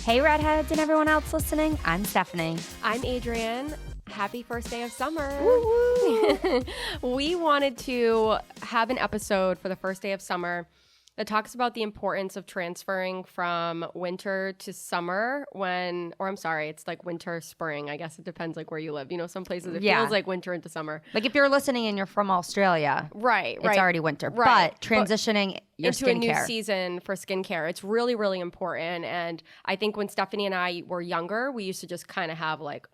Hey, Redheads and everyone else listening. I'm Stephanie. I'm Adrienne. Happy first day of summer. Woo-woo. We wanted to have an episode for the first day of summer that talks about the importance of transferring from winter to summer it's like winter, spring. I guess it depends like where you live. You know, some places it feels like winter into summer. Like if you're listening and you're from Australia, right, it's already winter. Right. But transitioning your into skincare. A new season for skincare. It's really, really important. And I think when Stephanie and I were younger, we used to just kind of have like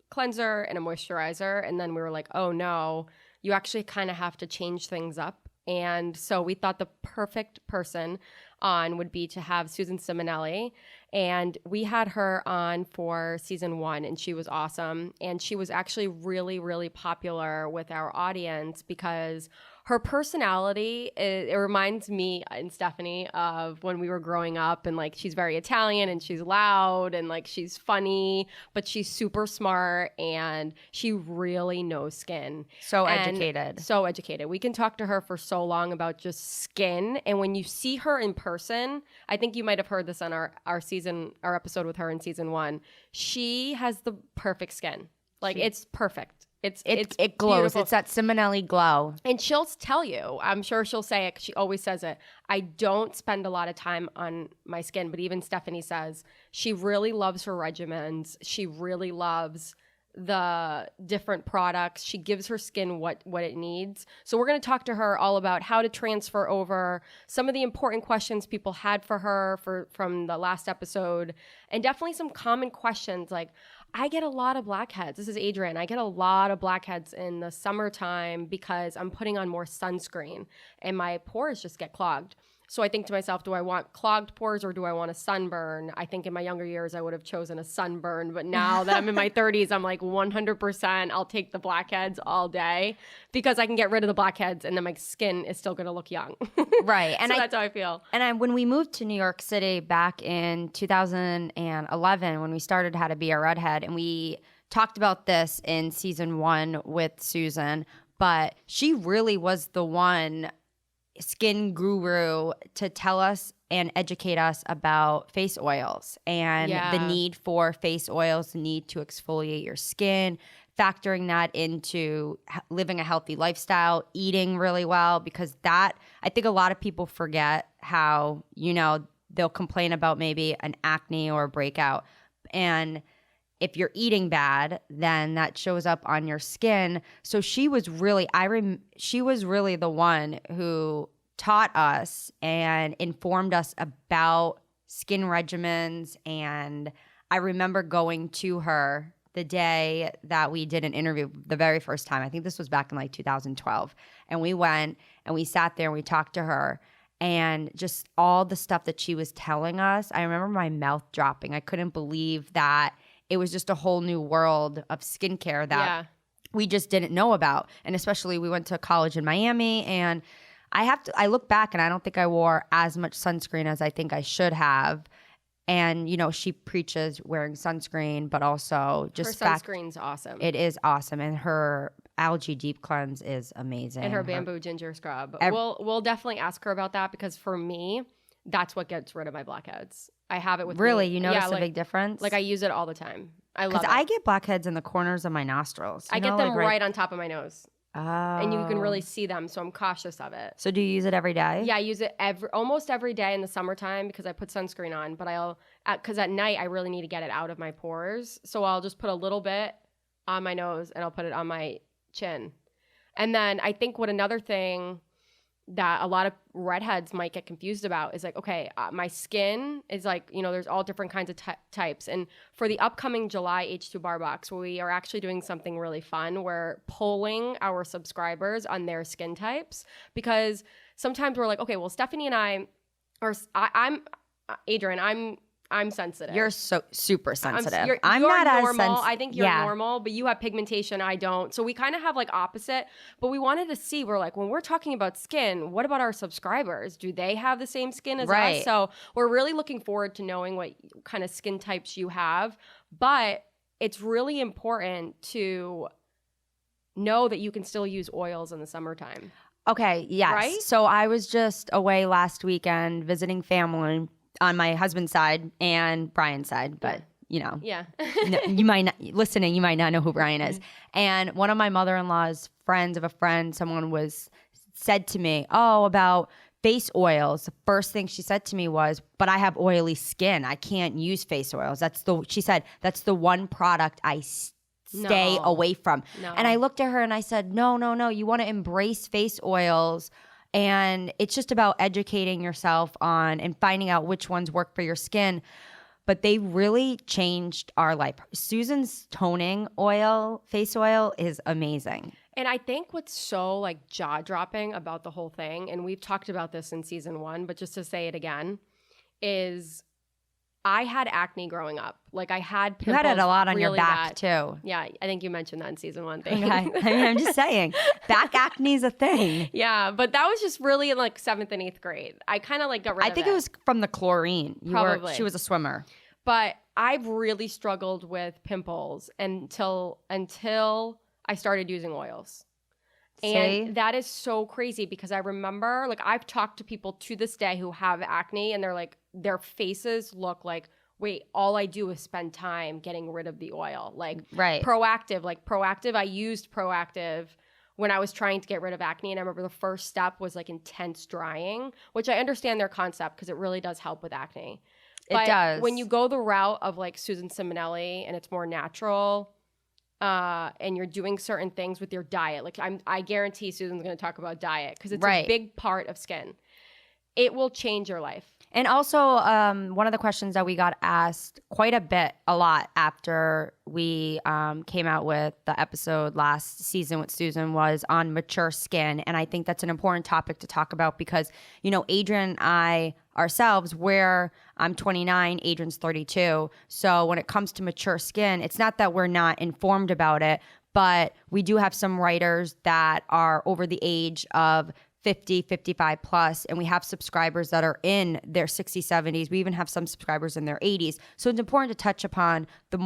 cleanser and a moisturizer. And then we were like, oh no, you actually kind of have to change things up. And so we thought the perfect person on would be to have Susan Ciminelli. And we had her on for season 1, and she was awesome. And she was actually really, really popular with our audience because her personality, it reminds me and Stephanie of when we were growing up, and like she's very Italian and she's loud and like she's funny, but she's super smart and she really knows skin. So educated. We can talk to her for so long about just skin. And when you see her in person, I think you might have heard this on our episode with her in season 1. She has the perfect skin. Like it's perfect. It glows. Beautiful. It's that Ciminelli Glow. And she'll tell you, I'm sure she'll say it. She always says it. I don't spend a lot of time on my skin, but even Stephanie says she really loves her regimens. She really loves the different products. She gives her skin what it needs. So we're going to talk to her all about how to transfer over some of the important questions people had for her from the last episode, and definitely some common questions like, I get a lot of blackheads. This is Adrienne. I get a lot of blackheads in the summertime because I'm putting on more sunscreen and my pores just get clogged. So I think to myself, do I want clogged pores or do I want a sunburn? I think in my younger years, I would have chosen a sunburn. But now that I'm in my 30s, I'm like 100%. I'll take the blackheads all day because I can get rid of the blackheads and then my skin is still going to look young. Right. And so that's how I feel. And when we moved to New York City back in 2011, when we started H2BAR Redhead, and we talked about this in season 1 with Susan, but she really was the one skin guru to tell us and educate us about face oils and the need for face oils, the need to exfoliate your skin, factoring that into living a healthy lifestyle, eating really well, because that, I think a lot of people forget how, they'll complain about maybe an acne or a breakout. And if you're eating bad, then that shows up on your skin. So she was really, she was really the one who taught us and informed us about skin regimens. And I remember going to her the day that we did an interview the very first time. I think this was back in like 2012. And we went and we sat there and we talked to her. And just all the stuff that she was telling us, I remember my mouth dropping. I couldn't believe that it was just a whole new world of skincare that we just didn't know about. And especially we went to college in Miami, and I look back and I don't think I wore as much sunscreen as I think I should have. And, she preaches wearing sunscreen, but also just her sunscreen's awesome. It is awesome. And her algae deep cleanse is amazing. And her bamboo ginger scrub. We'll definitely ask her about that, because for me, that's what gets rid of my blackheads. I have it with Really? me. You notice a big difference? Like I use it all the time. I love it. Because I get blackheads in the corners of my nostrils. I get them right on top of my nose. Oh. And you can really see them, so I'm cautious of it. So do you use it every day? Yeah, I use it almost every day in the summertime because I put sunscreen on, but because at night I really need to get it out of my pores. So I'll just put a little bit on my nose and I'll put it on my chin. And then I think another thing that a lot of redheads might get confused about is like, okay, my skin is like, there's all different kinds of types. And for the upcoming July H2BAR box, we are actually doing something really fun. We're polling our subscribers on their skin types, because sometimes we're like, okay, well, Stephanie and I'm Adrienne, I'm sensitive. You're so super sensitive. You're not normal. as sensitive. I think you're normal, but you have pigmentation. I don't. So we kind of have like opposite. But we wanted to see. We're like, when we're talking about skin, what about our subscribers? Do they have the same skin as us? So we're really looking forward to knowing what kind of skin types you have. But it's really important to know that you can still use oils in the summertime. Okay. Yes. Right? So I was just away last weekend visiting family. on my husband's side and Brian's side, but you know, you might not listening. You might not know who Brian is. And one of my mother-in-law's friends of a friend, someone said to me, "Oh, about face oils." The first thing she said to me was, "But I have oily skin. I can't use face oils." She said that's the one product I stay away from. No. And I looked at her and I said, no. You want to embrace face oils. And it's just about educating yourself on and finding out which ones work for your skin. But they really changed our life. Susan's toning oil, face oil, is amazing. And I think what's so like jaw-dropping about the whole thing, and we've talked about this in season 1, but just to say it again, is I had acne growing up. Like I had pimples. You had it a lot on really your back bad. Too. Yeah, I think you mentioned that in season 1 thing. Okay. I mean, I'm just saying, back acne is a thing. Yeah, but that was just really in like 7th and 8th grade. I kind of like got rid of it. I think it was from the chlorine. Probably. She was a swimmer. But I've really struggled with pimples until I started using oils. And that is so crazy because I remember, like, I've talked to people to this day who have acne and they're like, their faces look like, wait, all I do is spend time getting rid of the oil. Like, Proactive. I used Proactive when I was trying to get rid of acne. And I remember the first step was like intense drying, which I understand their concept because it really does help with acne. But it does. When you go the route of like Susan Ciminelli and it's more natural, and you're doing certain things with your diet, like I guarantee Susan's going to talk about diet because it's a big part of skin. It will change your life. And also, one of the questions that we got asked quite a lot after we came out with the episode last season with Susan was on mature skin. And I think that's an important topic to talk about because, you know, Adrian and I ourselves, I'm 29, Adrian's 32. So when it comes to mature skin, it's not that we're not informed about it, but we do have some writers that are over the age of 50, 55 plus, and we have subscribers that are in their 60s, 70s. We even have some subscribers in their 80s. So it's important to touch upon the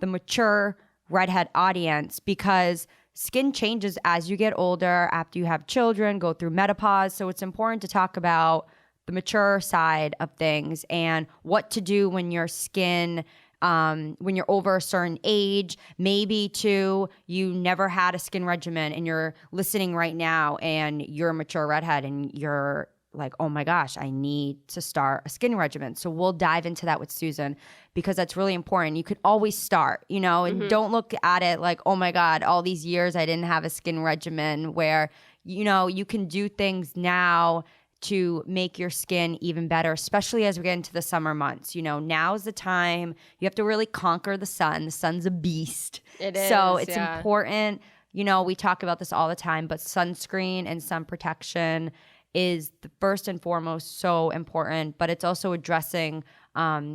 mature redhead audience because skin changes as you get older, after you have children, go through menopause. So it's important to talk about the mature side of things and what to do when your skin when you're over a certain age, maybe too, you never had a skin regimen and you're listening right now and you're a mature redhead and you're like, oh my gosh, I need to start a skin regimen. So we'll dive into that with Susan because that's really important. You could always start, you know, and don't look at it like, oh my God, all these years I didn't have a skin regimen where, you know, you can do things now to make your skin even better, especially as we get into the summer months. You know, now's the time. You have to really conquer the sun. The sun's a beast. It is. So it's important. You know, we talk about this all the time, but sunscreen and sun protection is the first and foremost so important, but it's also addressing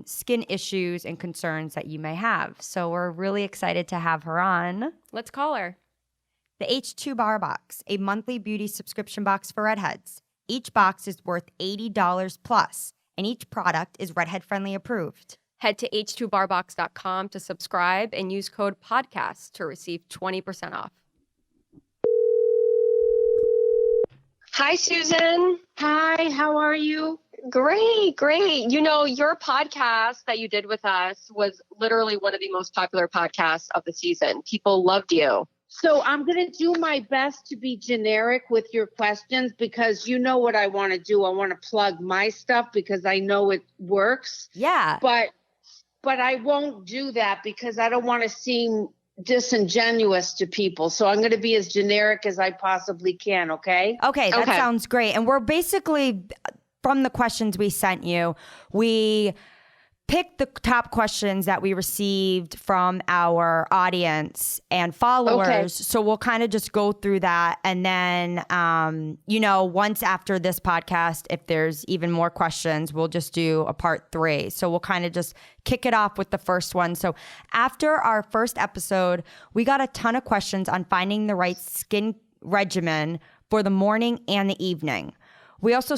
skin issues and concerns that you may have. So we're really excited to have her on. Let's call her. The H2BAR box, a monthly beauty subscription box for redheads. Each box is worth $80 plus, and each product is redhead friendly approved. Head to h2barbox.com to subscribe and use code podcast to receive 20% off. Hi, Susan. Hi, how are you? Great. You know, your podcast that you did with us was literally one of the most popular podcasts of the season. People loved you. So I'm going to do my best to be generic with your questions because you know what I want to do. I want to plug my stuff because I know it works. Yeah. But I won't do that because I don't want to seem disingenuous to people. So I'm going to be as generic as I possibly can, okay? Okay, that sounds great. And we're basically, from the questions we sent you, we picked the top questions that we received from our audience and followers. Okay. So we'll kind of just go through that. And then, you know, once after this podcast, if there's even more questions, we'll just do a part 3. So we'll kind of just kick it off with the first one. So after our first episode, we got a ton of questions on finding the right skin regimen for the morning and the evening. We also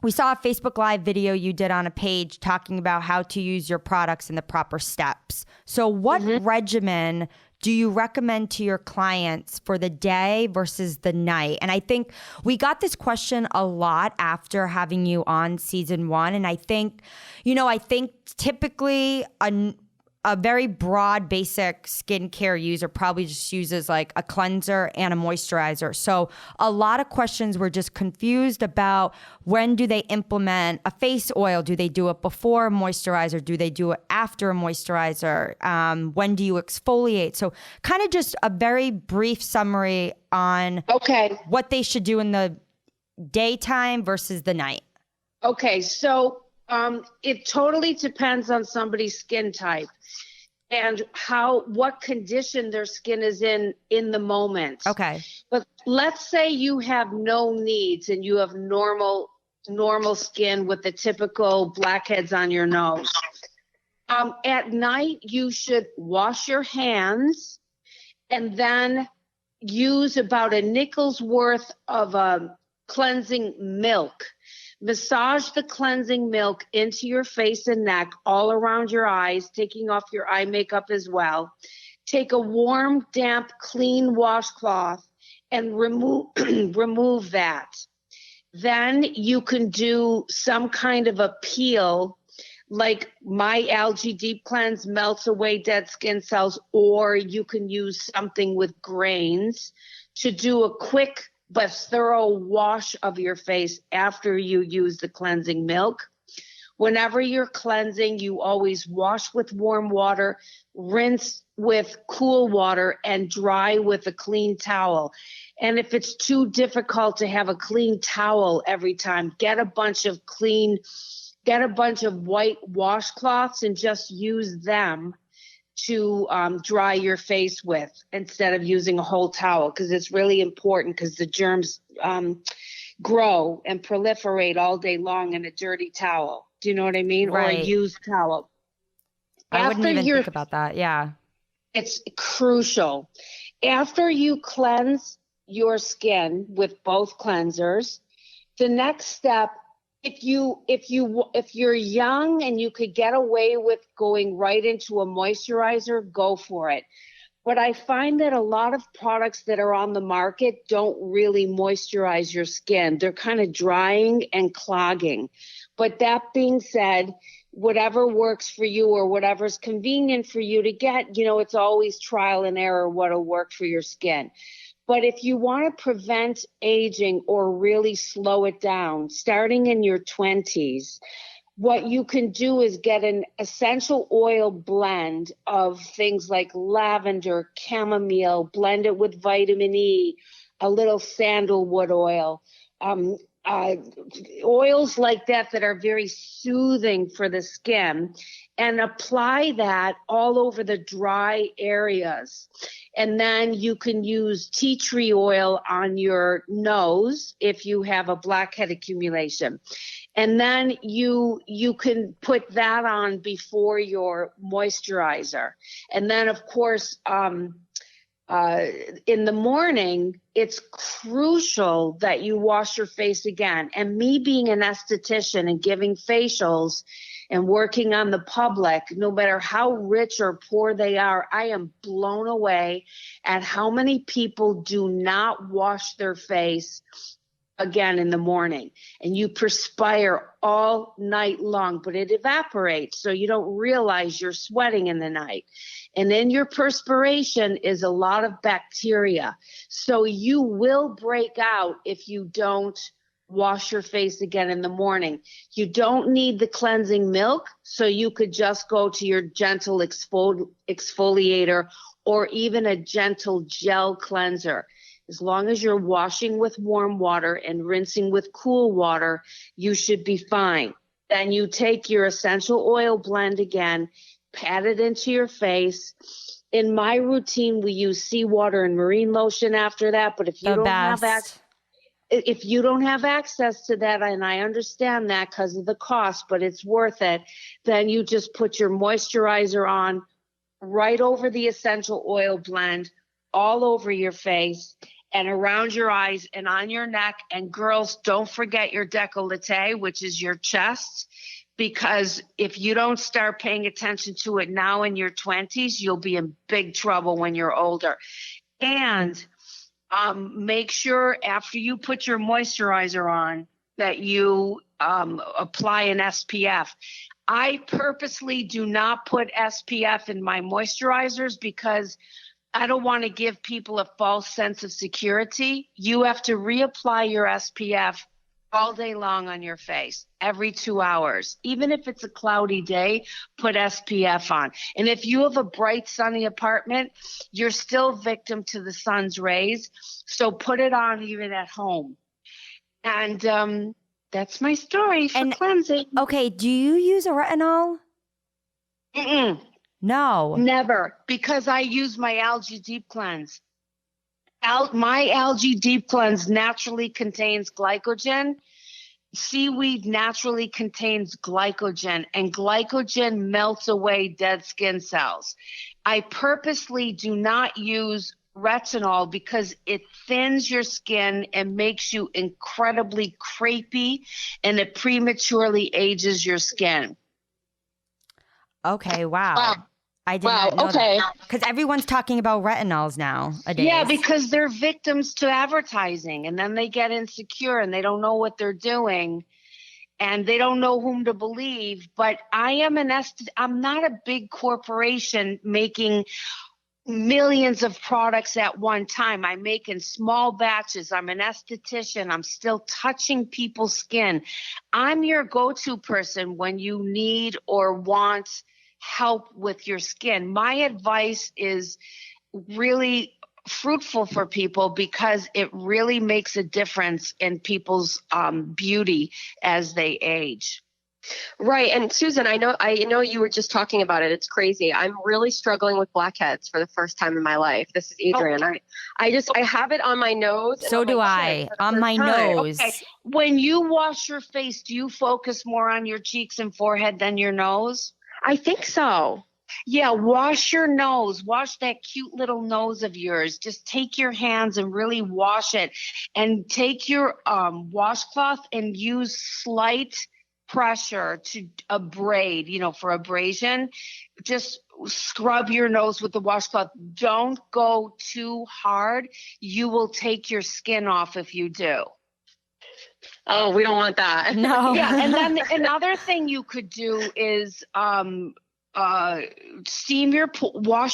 we saw a Facebook Live video you did on a page talking about how to use your products in the proper steps. So what regimen do you recommend to your clients for the day versus the night? And I think we got this question a lot after having you on season 1. And I think typically a very broad, basic skincare user probably just uses like a cleanser and a moisturizer. So a lot of questions were just confused about when do they implement a face oil? Do they do it before a moisturizer? Do they do it after a moisturizer? When do you exfoliate? So kind of just a very brief summary on what they should do in the daytime versus the night. Okay, so it totally depends on somebody's skin type and what condition their skin is in the moment. Okay. But let's say you have no needs and you have normal skin with the typical blackheads on your nose. At night, you should wash your hands and then use about a nickel's worth of cleansing milk. Massage the cleansing milk into your face and neck, all around your eyes, taking off your eye makeup as well. Take a warm, damp, clean washcloth and remove that. Then you can do some kind of a peel, like my algae deep cleanse melts away dead skin cells, or you can use something with grains to do a quick but thorough wash of your face after you use the cleansing milk. Whenever you're cleansing, you always wash with warm water, rinse with cool water, and dry with a clean towel. And if it's too difficult to have a clean towel every time, get a bunch of white washcloths and just use them to dry your face with instead of using a whole towel, because it's really important because the germs grow and proliferate all day long in a dirty towel. Do you know what I mean? Right. Or a used towel. I wouldn't even think about that. Yeah. It's crucial. After you cleanse your skin with both cleansers, the next step, if you're young and you could get away with going right into a moisturizer, go for it. But I find that a lot of products that are on the market don't really moisturize your skin. They're kind of drying and clogging. But that being said, whatever works for you or whatever's convenient for you to get, it's always trial and error what'll work for your skin. But if you want to prevent aging or really slow it down, starting in your 20s, what you can do is get an essential oil blend of things like lavender, chamomile, blend it with vitamin E, a little sandalwood oil, oils like that are very soothing for the skin, and apply that all over the dry areas. And then you can use tea tree oil on your nose if you have a blackhead accumulation. And then you can put that on before your moisturizer. And then, of course, in the morning, it's crucial that you wash your face again. And me being an esthetician and giving facials and working on the public, no matter how rich or poor they are, I am blown away at how many people do not wash their face again in the morning. And you perspire all night long, but it evaporates, so you don't realize you're sweating in the night. And in your perspiration is a lot of bacteria. So you will break out if you don't wash your face again in the morning. You don't need the cleansing milk, so you could just go to your gentle exfoliator or even a gentle gel cleanser. As long as you're washing with warm water and rinsing with cool water, you should be fine. Then you take your essential oil blend again, pat it into your face. In my routine, we use seawater and marine lotion after that, but if you don't have access to that, and I understand that because of the cost, but it's worth it, then you just put your moisturizer on right over the essential oil blend, all over your face and around your eyes and on your neck. And girls, don't forget your décolleté, which is your chest, because if you don't start paying attention to it now in your 20s, you'll be in big trouble when you're older. And make sure after you put your moisturizer on that you apply an SPF. I purposely do not put SPF in my moisturizers because I don't want to give people a false sense of security. You have to reapply your SPF all day long on your face, every 2 hours. Even if it's a cloudy day, put SPF on. And if you have a bright, sunny apartment, you're still victim to the sun's rays. So put it on even at home. And that's my story for cleansing. Okay, do you use a retinol? Mm-mm. No. Never, because I use my algae deep cleanse. My algae deep cleanse naturally contains glycogen. Seaweed naturally contains glycogen, and glycogen melts away dead skin cells. I purposely do not use retinol because it thins your skin and makes you incredibly crepey, and it prematurely ages your skin. Okay, wow. I did not know that. Because everyone's talking about retinols nowadays. Yeah, because they're victims to advertising, and then they get insecure and they don't know what they're doing and they don't know whom to believe. But I'm not a big corporation making millions of products at one time. I make in small batches. I'm an esthetician. I'm still touching people's skin. I'm your go-to person when you need or want help with your skin. My advice is really fruitful for people because it really makes a difference in people's beauty as they age. Right. And Susan, I know you were just talking about it. It's crazy. I'm really struggling with blackheads for the first time in my life. This is Adrian. I have it on my nose. So do I. On my nose. Okay. When you wash your face, do you focus more on your cheeks and forehead than your nose? I think so. Yeah, wash your nose. Wash that cute little nose of yours. Just take your hands and really wash it. And take your washcloth and use slight pressure to abrade, for abrasion. Just scrub your nose with the washcloth. Don't go too hard. You will take your skin off if you do. Oh, we don't want that. No. Yeah, and then another thing you could do is wash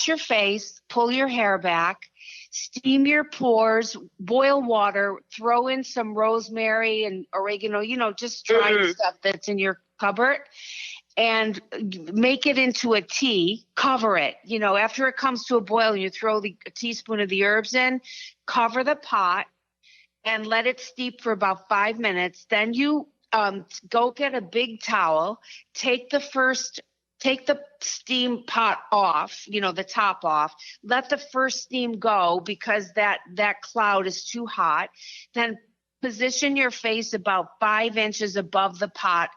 your face, pull your hair back, steam your pores, boil water, throw in some rosemary and oregano, just dried stuff that's in your cupboard, and make it into a tea. Cover it. After it comes to a boil, you throw a teaspoon of the herbs in, cover the pot, and let it steep for about 5 minutes. Then you go get a big towel, take the steam pot off, the top off, let the first steam go because that cloud is too hot. Then position your face about 5 inches above the pot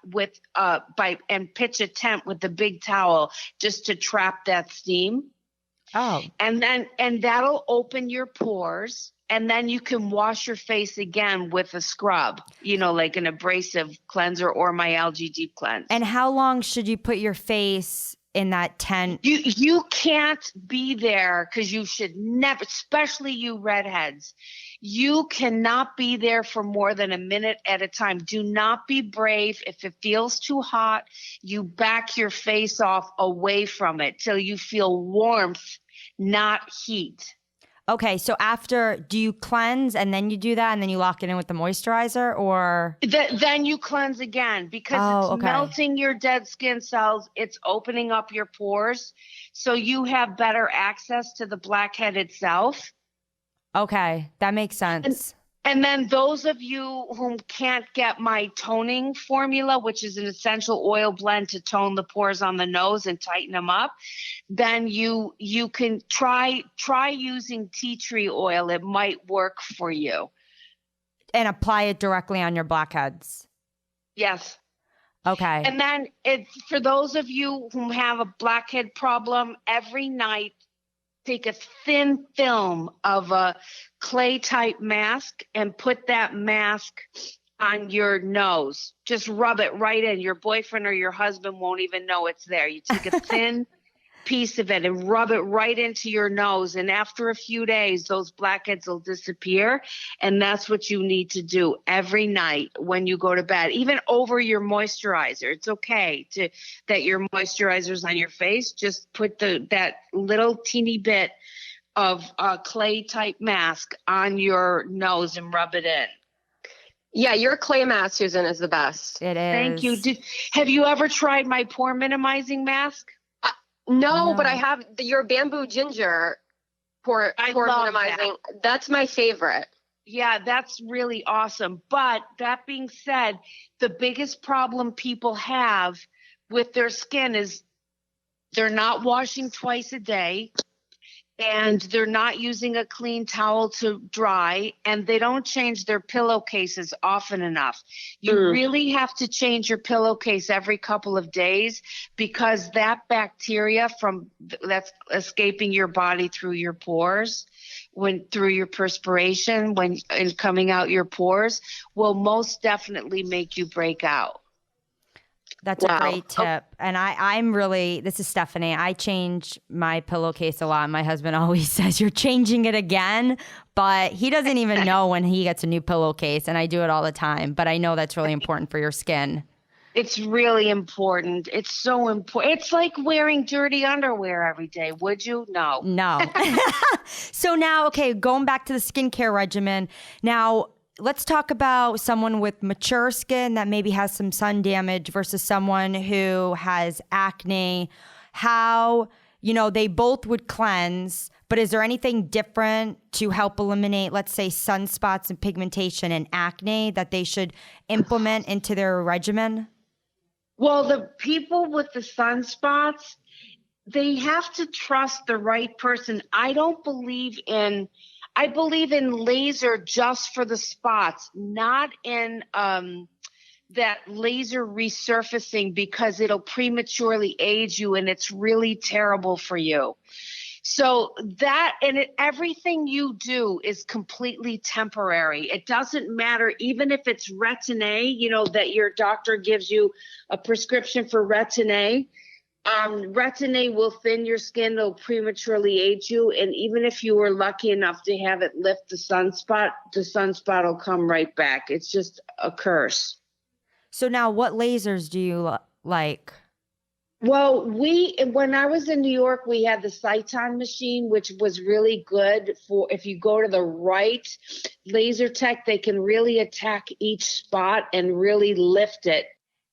and pitch a tent with the big towel just to trap that steam. Oh. And that'll open your pores. And then you can wash your face again with a scrub, like an abrasive cleanser or my algae deep cleanse. And how long should you put your face in that tent? You can't be there because you should never, especially you redheads, you cannot be there for more than a minute at a time. Do not be brave. If it feels too hot, you back your face off away from it till you feel warmth, not heat. Okay, so do you cleanse and then you do that and then you lock it in with the moisturizer, or? Then you cleanse again because it's melting your dead skin cells. It's opening up your pores. So you have better access to the blackhead itself. Okay, that makes sense. And then those of you who can't get my toning formula, which is an essential oil blend to tone the pores on the nose and tighten them up, then you can try using tea tree oil. It might work for you. And apply it directly on your blackheads. Yes. Okay. And then for those of you who have a blackhead problem, every night, take a thin film of a clay type mask and put that mask on your nose. Just rub it right in. Your boyfriend or your husband won't even know it's there. You take a thin piece of it and rub it right into your nose. And after a few days, those blackheads will disappear. And that's what you need to do every night when you go to bed, even over your moisturizer. It's okay that your moisturizer's on your face. Just put that little teeny bit of a clay type mask on your nose and rub it in. Yeah, your clay mask, Susan, is the best. It is. Thank you. Have you ever tried my pore minimizing mask? No, but I have your bamboo ginger pore minimizing. That's my favorite. Yeah, that's really awesome. But that being said, the biggest problem people have with their skin is they're not washing twice a day, and they're not using a clean towel to dry, and they don't change their pillowcases often enough. You really have to change your pillowcase every couple of days, because that bacteria that's escaping your body through your pores, through your perspiration, and coming out your pores, will most definitely make you break out. That's a great tip. And this is Stephanie. I change my pillowcase a lot. My husband always says, you're changing it again, but he doesn't even know when he gets a new pillowcase, and I do it all the time. But I know that's really important for your skin. It's really important. It's so important. It's like wearing dirty underwear every day. Would you? No. So now, okay, going back to the skincare regimen. Now, let's talk about someone with mature skin that maybe has some sun damage versus someone who has acne. How, they both would cleanse, but is there anything different to help eliminate, let's say, sunspots and pigmentation and acne that they should implement into their regimen? Well, the people with the sunspots, they have to trust the right person. I believe in laser just for the spots, not in that laser resurfacing, because it'll prematurely age you and it's really terrible for you. So everything you do is completely temporary. It doesn't matter, even if it's Retin-A, that your doctor gives you a prescription for Retin-A. Retin-A will thin your skin, it'll prematurely age you, and even if you were lucky enough to have it lift the sunspot will come right back. It's just a curse. So now, what lasers do you like? Well, when I was in New York, we had the Cyton machine, which was really good for if you go to the right laser tech, they can really attack each spot and really lift it.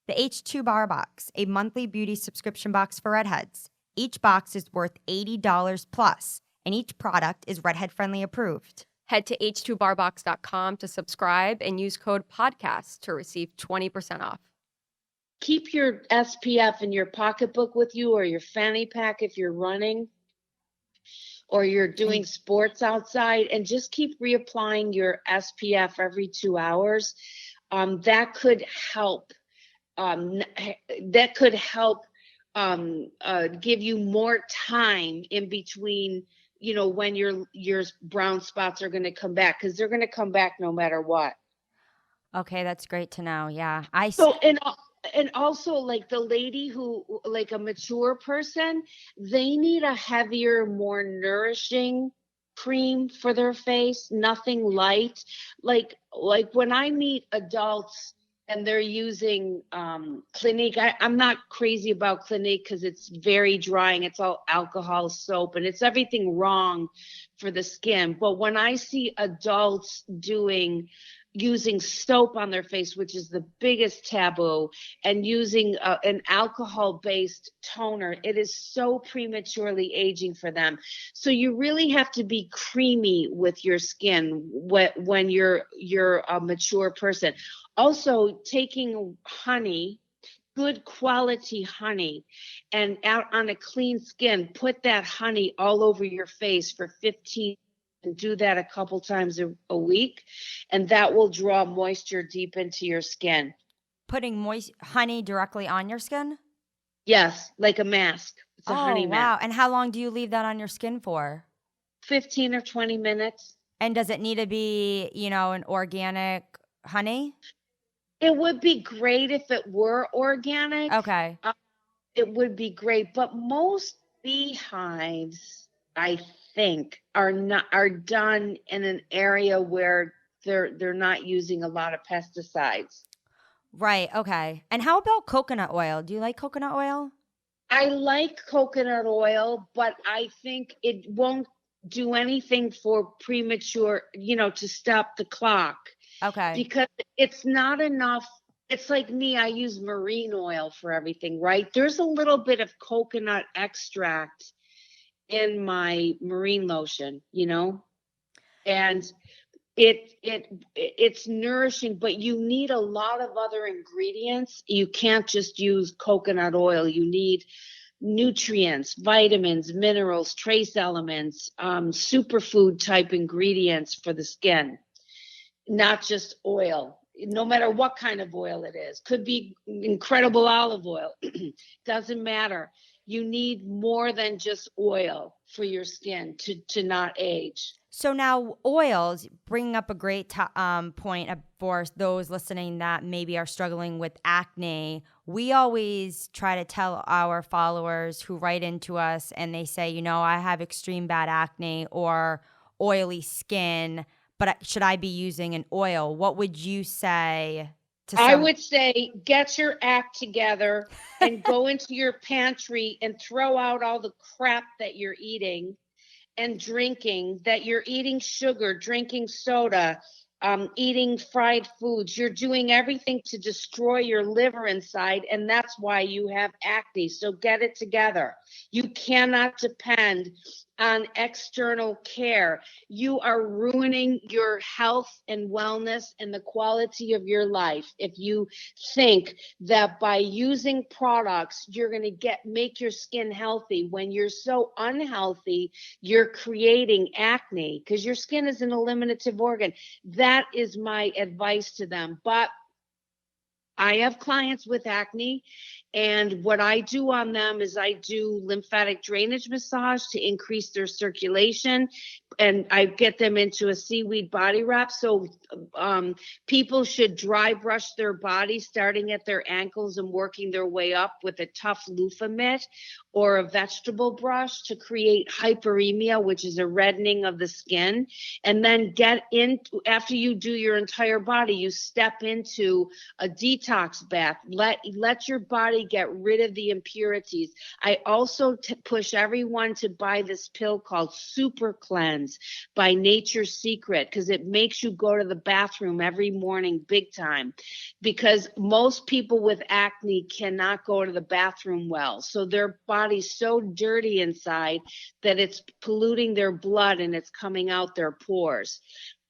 The H2BAR box, a monthly beauty subscription box for redheads. Each box is worth $80 plus, and each product is Redhead friendly approved. Head to H2BARbox.com to subscribe and use code podcast to receive 20% off. Keep your SPF in your pocketbook with you, or your fanny pack if you're running or you're doing sports outside, and just keep reapplying your SPF every 2 hours. That could help. Give you more time in between, when your brown spots are going to come back, because they're going to come back no matter what. Okay, that's great to know. Yeah, and also, like the lady who, like a mature person, they need a heavier, more nourishing cream for their face. Nothing light. Like when I meet adults and they're using Clinique. I'm not crazy about Clinique because it's very drying. It's all alcohol soap, and it's everything wrong for the skin. But when I see adults using soap on their face, which is the biggest taboo, and using an alcohol-based toner, it is so prematurely aging for them. So you really have to be creamy with your skin when you're a mature person. Also, taking honey, good quality honey, and out on a clean skin, put that honey all over your face for 15 and do that a couple times a week, and that will draw moisture deep into your skin. Putting honey directly on your skin? Yes, like a mask. It's a honey mask. Wow. And how long do you leave that on your skin for? 15 or 20 minutes. And does it need to be, an organic honey? It would be great if it were organic. Okay. It would be great, but most beehives, I think, are done in an area where they're not using a lot of pesticides. Right. Okay. And how about coconut oil? Do you like coconut oil? I like coconut oil, but I think it won't do anything for premature, to stop the clock, Okay. because it's not enough. It's like me, I use marine oil for everything, right? There's a little bit of coconut extract in my marine lotion, and it's nourishing, but you need a lot of other ingredients. You can't just use coconut oil. You need nutrients, vitamins, minerals, trace elements, superfood type ingredients for the skin, not just oil. No matter what kind of oil it is, could be incredible olive oil. Doesn't matter. You need more than just oil for your skin to not age. So now oils, bringing up a great point for those listening that maybe are struggling with acne. We always try to tell our followers who write into us and they say, I have extreme bad acne or oily skin, but should I be using an oil? What would you say to I would say get your act together and go into your pantry and throw out all the crap that you're eating and drinking, that you're eating sugar, drinking soda, eating fried foods. You're doing everything to destroy your liver inside, and that's why you have acne. So get it together. You cannot depend on external care. You are ruining your health and wellness and the quality of your life if you think that by using products you're going to make your skin healthy. When you're so unhealthy, you're creating acne because your skin is an eliminative organ. That is my advice to them. But I have clients with acne, and what I do on them is I do lymphatic drainage massage to increase their circulation, and I get them into a seaweed body wrap. So people should dry brush their body starting at their ankles and working their way up with a tough loofah mitt or a vegetable brush to create hyperemia, which is a reddening of the skin. And then after you do your entire body, you step into a detox bath. Let your body get rid of the impurities. I also push everyone to buy this pill called Super Cleanse by Nature's Secret, because it makes you go to the bathroom every morning big time, because most people with acne cannot go to the bathroom well. So their body's so dirty inside that it's polluting their blood and it's coming out their pores.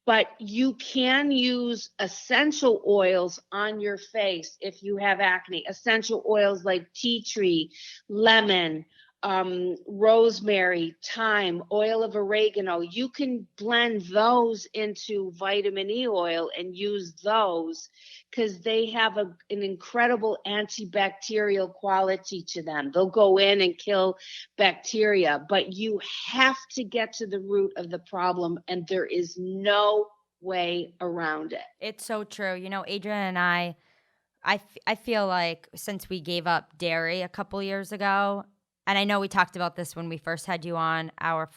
But you can use essential oils on your face if you have acne. Essential oils like tea tree, lemon, rosemary, thyme, oil of oregano. You can blend those into vitamin E oil and use those because they have an incredible antibacterial quality to them. They'll go in and kill bacteria, but you have to get to the root of the problem, and there is no way around it. It's so true. Adrian and I feel like since we gave up dairy a couple years ago, and I know we talked about this when we first had you on our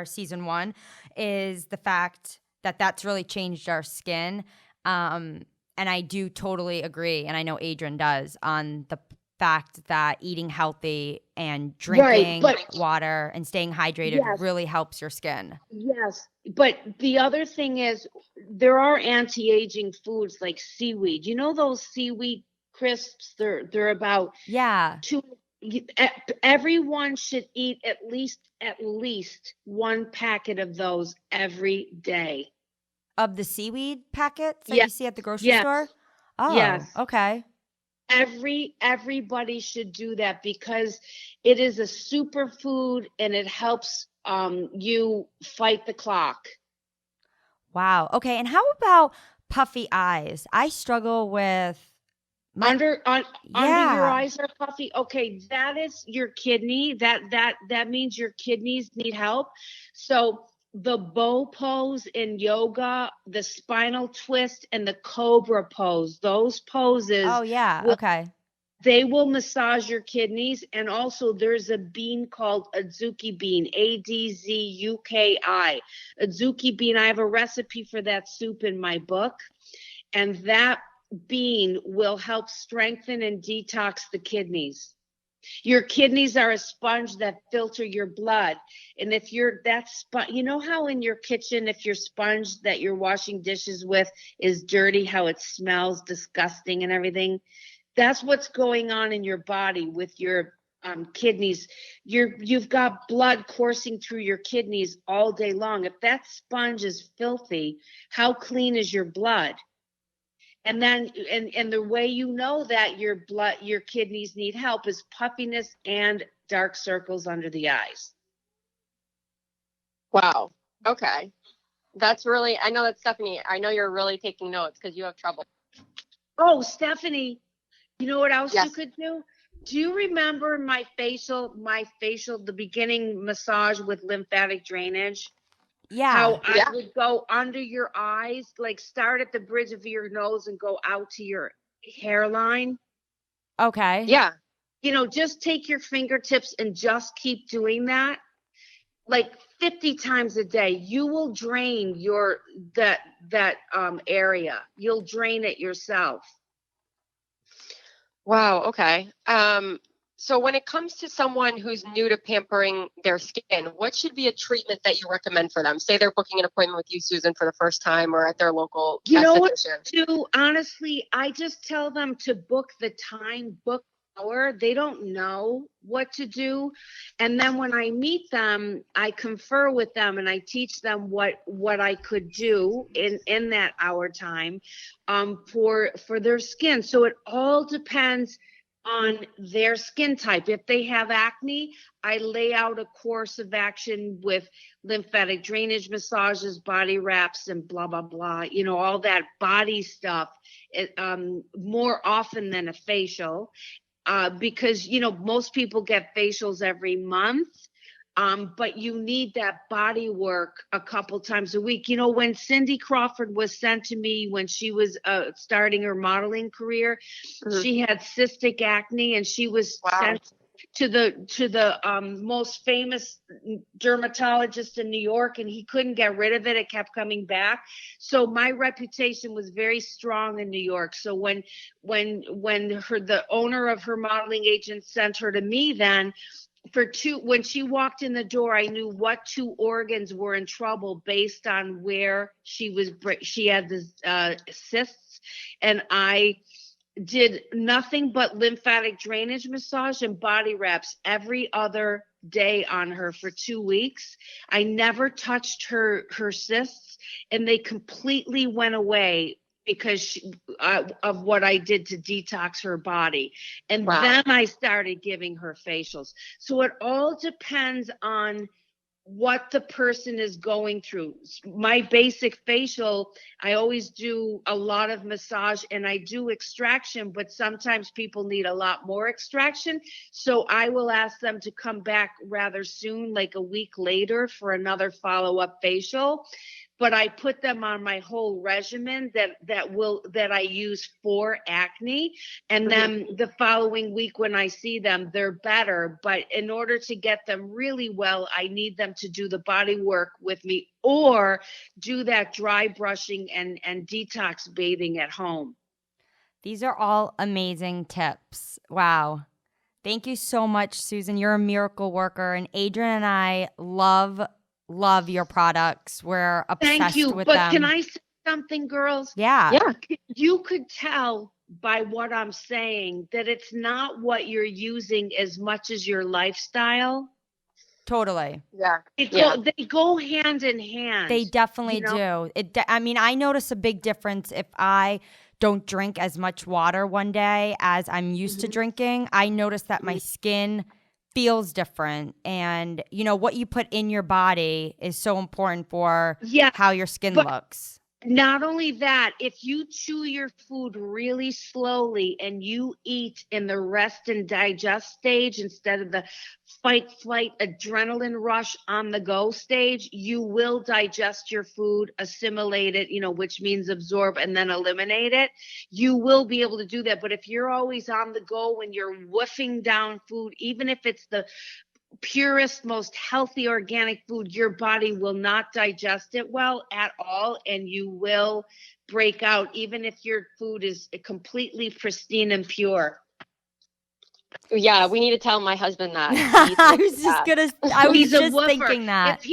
season 1, is the fact that that's really changed our skin. And I do totally agree, and I know Adrian does, on the fact that eating healthy and drinking water and staying hydrated really helps your skin. Yes. But the other thing is there are anti-aging foods like seaweed. Those seaweed crisps, they're about everyone should eat at least one packet of those every day. Of the seaweed packets that you see at the grocery store? Oh, yes. Okay. Everybody should do that because it is a superfood and it helps you fight the clock. Wow. Okay. And how about puffy eyes? I struggle with under your eyes are puffy. Okay, that is your kidney. That means your kidneys need help. So the bow pose in yoga, the spinal twist, and the cobra pose. Those poses. Oh, yeah. Okay. They will massage your kidneys. And also there's a bean called adzuki bean, Adzuki. Adzuki bean. I have a recipe for that soup in my book. And that bean will help strengthen and detox the kidneys. Your kidneys are a sponge that filter your blood. And if you're that sponge, you know how in your kitchen, if your sponge that you're washing dishes with is dirty, how it smells disgusting and everything? That's what's going on in your body with your kidneys. You've got blood coursing through your kidneys all day long. If that sponge is filthy, how clean is your blood? And then, and the way you know that your kidneys need help is puffiness and dark circles under the eyes. Wow. Okay. That's really, I know that Stephanie, I know you're really taking notes because you have trouble. Oh, Stephanie, you know what else Yes. you could do? Do you remember my facial, the beginning massage with lymphatic drainage? Yeah. How I would go under your eyes, like start at the bridge of your nose and go out to your hairline. Okay. Yeah. You know, just take your fingertips and just keep doing that. Like 50 times a day, you will drain that area. You'll drain it yourself. Wow. Okay. So when it comes to someone who's new to pampering their skin, what should be a treatment that you recommend for them? Say they're booking an appointment with you, Susan, for the first time or at their local esthetician. Honestly, I just tell them to book the time, book the hour. They don't know what to do. And then when I meet them, I confer with them and I teach them what I could do in that hour time for their skin. So it all depends on their skin type. If they have acne, I lay out a course of action with lymphatic drainage massages, body wraps, and blah, blah, blah, you know, all that body stuff, more often than a facial, because, you know, most people get facials every month. But you need that body work a couple times a week. You know, when Cindy Crawford was sent to me when she was starting her modeling career, she had cystic acne, and she was sent to the most famous dermatologist in New York, and he couldn't get rid of it. It kept coming back. So my reputation was very strong in New York. So when the owner of her modeling agent sent her to me, then when she walked in the door, I knew what two organs were in trouble based on where she had the cysts, and I did nothing but lymphatic drainage massage and body wraps every other day on her for 2 weeks. I never touched her cysts, and they completely went away because of what I did to detox her body. And then I started giving her facials. So it all depends on what the person is going through. My basic facial, I always do a lot of massage and I do extraction, but sometimes people need a lot more extraction. So I will ask them to come back rather soon, like a week later, for another follow-up facial. But I put them on my whole regimen that I use for acne. And then the following week when I see them, they're better. But in order to get them really well, I need them to do the body work with me or do that dry brushing and detox bathing at home. These are all amazing tips. Wow. Thank you so much, Susan. You're a miracle worker. And Adrian and I love your products. We're obsessed with them. But can I say something, girls? Yeah. You could tell by what I'm saying that it's not what you're using as much as your lifestyle. Totally. Yeah. They go hand in hand. They definitely do. I notice a big difference if I don't drink as much water one day as I'm used to drinking. I notice that my skin feels different, and you know what you put in your body is so important for how your skin looks. Not only that, if you chew your food really slowly and you eat in the rest and digest stage instead of the fight, flight, adrenaline rush on the go stage, you will digest your food, assimilate it, which means absorb and then eliminate it. You will be able to do that. But if you're always on the go when you're woofing down food, even if it's the purest, most healthy organic food, your body will not digest it well at all, and you will break out even if your food is completely pristine and pure. Yeah, we need to tell my husband that. I was just thinking that.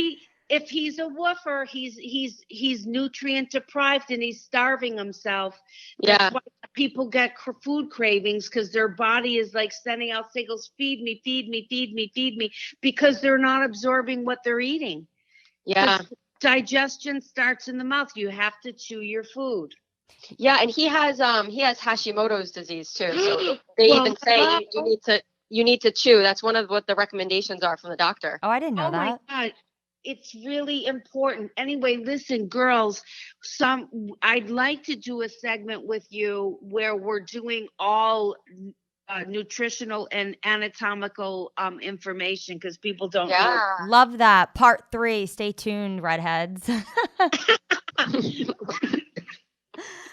If he's a woofer, he's nutrient deprived and he's starving himself. Yeah. That's why people get food cravings, because their body is like sending out signals, feed me, feed me, feed me, feed me, because they're not absorbing what they're eating. Yeah. Digestion starts in the mouth. You have to chew your food. Yeah, and he has Hashimoto's disease too. So they even say you need to chew. That's one of what the recommendations are from the doctor. Oh, I didn't know that. Oh my God. It's really important. Anyway, listen, girls, I'd like to do a segment with you where we're doing all nutritional and anatomical information, because people don't know. Love that. Part 3. Stay tuned, redheads.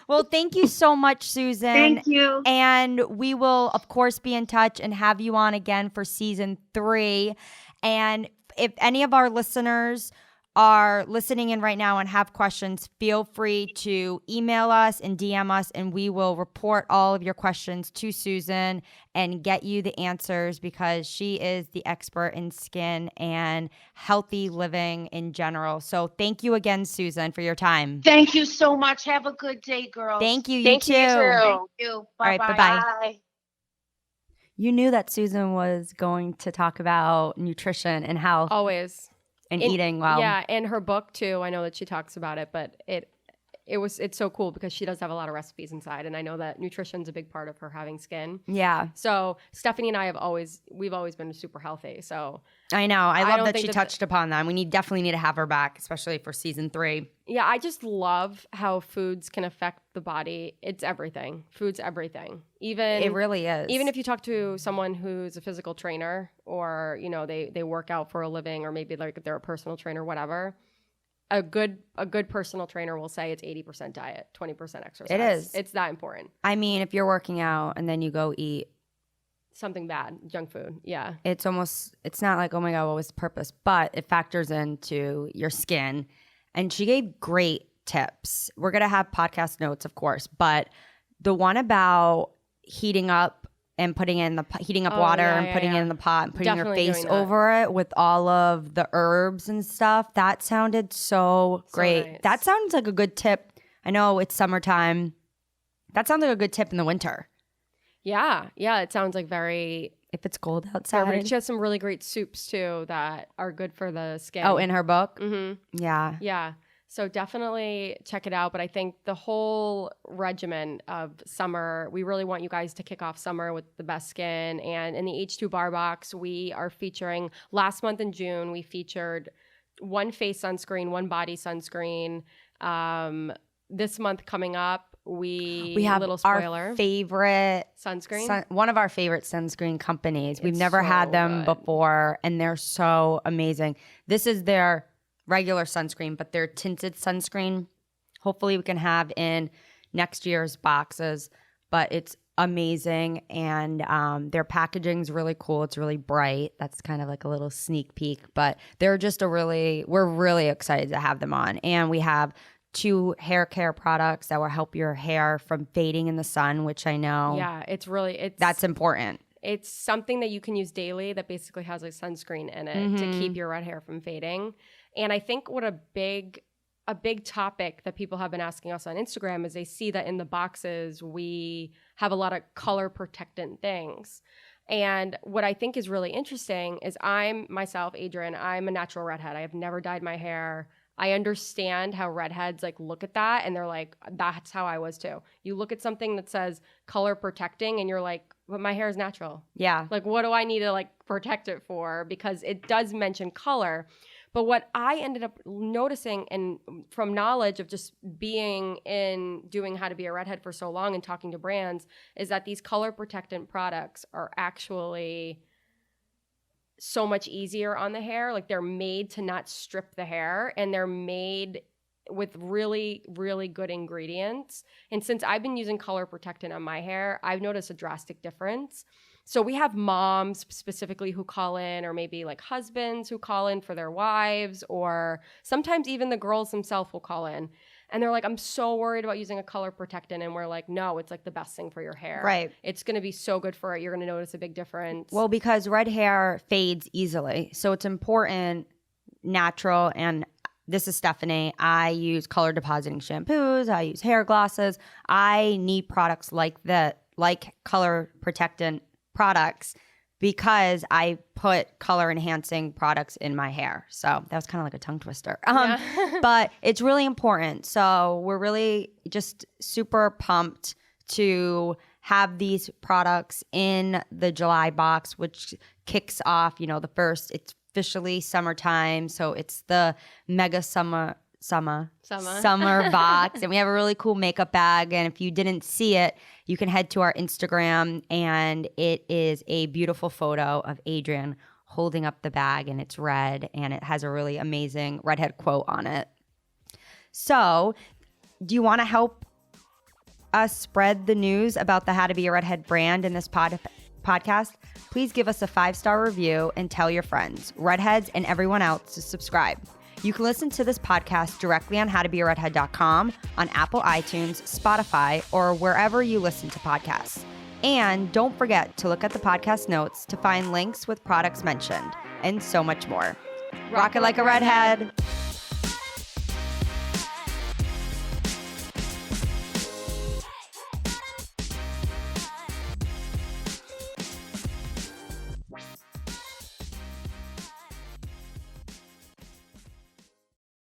Well, thank you so much, Susan. Thank you. And we will, of course, be in touch and have you on again for season 3. And if any of our listeners are listening in right now and have questions, feel free to email us and DM us, and we will report all of your questions to Susan and get you the answers, because she is the expert in skin and healthy living in general. So thank you again, Susan, for your time. Thank you so much. Have a good day, girls. Thank you. Thank too. you too. Thank you. All right, Bye-bye. bye-bye. You knew that Susan was going to talk about nutrition and health. Always. And eating well. Yeah, and her book too. I know that she talks about it, but it's so cool because she does have a lot of recipes inside, and I know that nutrition's a big part of her having skin. Yeah. So Stephanie and I we've always been super healthy. So I know. I love that she think touched upon that. We definitely need to have her back, especially for season 3. Yeah, I just love how foods can affect the body. It's everything. Food's everything. It really is. Even if you talk to someone who's a physical trainer, or they work out for a living, or maybe like they're a personal trainer, whatever. A good personal trainer will say it's 80% diet, 20% exercise. It is. It's that important. I mean, if you're working out and then you go eat something bad, junk food, yeah. It's not like, oh my God, what was the purpose? But it factors into your skin. And she gave great tips. We're going to have podcast notes, of course, but the one about heating up and putting in water and putting it in the pot and putting Definitely your face over it with all of the herbs and stuff, that sounded so great. Nice. That sounds like a good tip. I know it's summertime. That sounds like a good tip in the winter. Yeah. It sounds like if it's cold outside. She has some really great soups too that are good for the skin. Oh, in her book? Mm-hmm. Yeah. Yeah. So definitely check it out. But I think the whole regimen of summer, we really want you guys to kick off summer with the best skin. And in the H2BAR box, we are featuring, last month in June, we featured one face sunscreen, one body sunscreen. This month coming up, we have little spoiler, our favorite sunscreen. One of our favorite sunscreen companies. We've It's never so had them good. before, and they're so amazing. This is their regular sunscreen, but their tinted sunscreen. Hopefully we can have in next year's boxes, but it's amazing, and their packaging is really cool. It's really bright. That's kind of like a little sneak peek, but they're just we're really excited to have them on. And we have 2 hair care products that will help your hair from fading in the sun, which I know that's important. It's something that you can use daily that basically has a sunscreen in it to keep your red hair from fading. And I think what a big topic that people have been asking us on Instagram is they see that in the boxes we have a lot of color protectant things. And what I think is really interesting is I'm myself, Adrian, I'm a natural redhead. I have never dyed my hair. I understand how redheads look at that and they're like, that's how I was too. You look at something that says color protecting and you're like, but my hair is natural. Yeah. What do I need to protect it for? Because it does mention color. But what I ended up noticing, and from knowledge of just being in doing How to Be a Redhead for so long and talking to brands, is that these color protectant products are actually so much easier on the hair. Like they're made to not strip the hair, and they're made with really, really good ingredients. And since I've been using color protectant on my hair, I've noticed a drastic difference. So we have moms specifically who call in, or maybe like husbands who call in for their wives, or sometimes even the girls themselves will call in. And they're like, I'm so worried about using a color protectant. And we're like, no, it's like the best thing for your hair. Right. It's going to be so good for it. You're going to notice a big difference. Well, because red hair fades easily. So it's important, natural, and this is Stephanie. I use color depositing shampoos. I use hair glosses. I need products like that, like color protectant products, because I put color enhancing products in my hair. So that was kind of like a tongue twister. But it's really important. So we're really just super pumped to have these products in the July box, which kicks off, the first, it's officially summertime. So it's the mega summer box. And we have a really cool makeup bag. And if you didn't see it, you can head to our Instagram, and it is a beautiful photo of Adrian holding up the bag, and it's red, and it has a really amazing Redhead quote on it. So do you want to help us spread the news about the How to Be a Redhead brand in this podcast? Please give us a 5-star review and tell your friends, redheads, and everyone else to subscribe. You can listen to this podcast directly on howtobearedhead.com, on Apple iTunes, Spotify, or wherever you listen to podcasts. And don't forget to look at the podcast notes to find links with products mentioned, and so much more. Rock it like a redhead.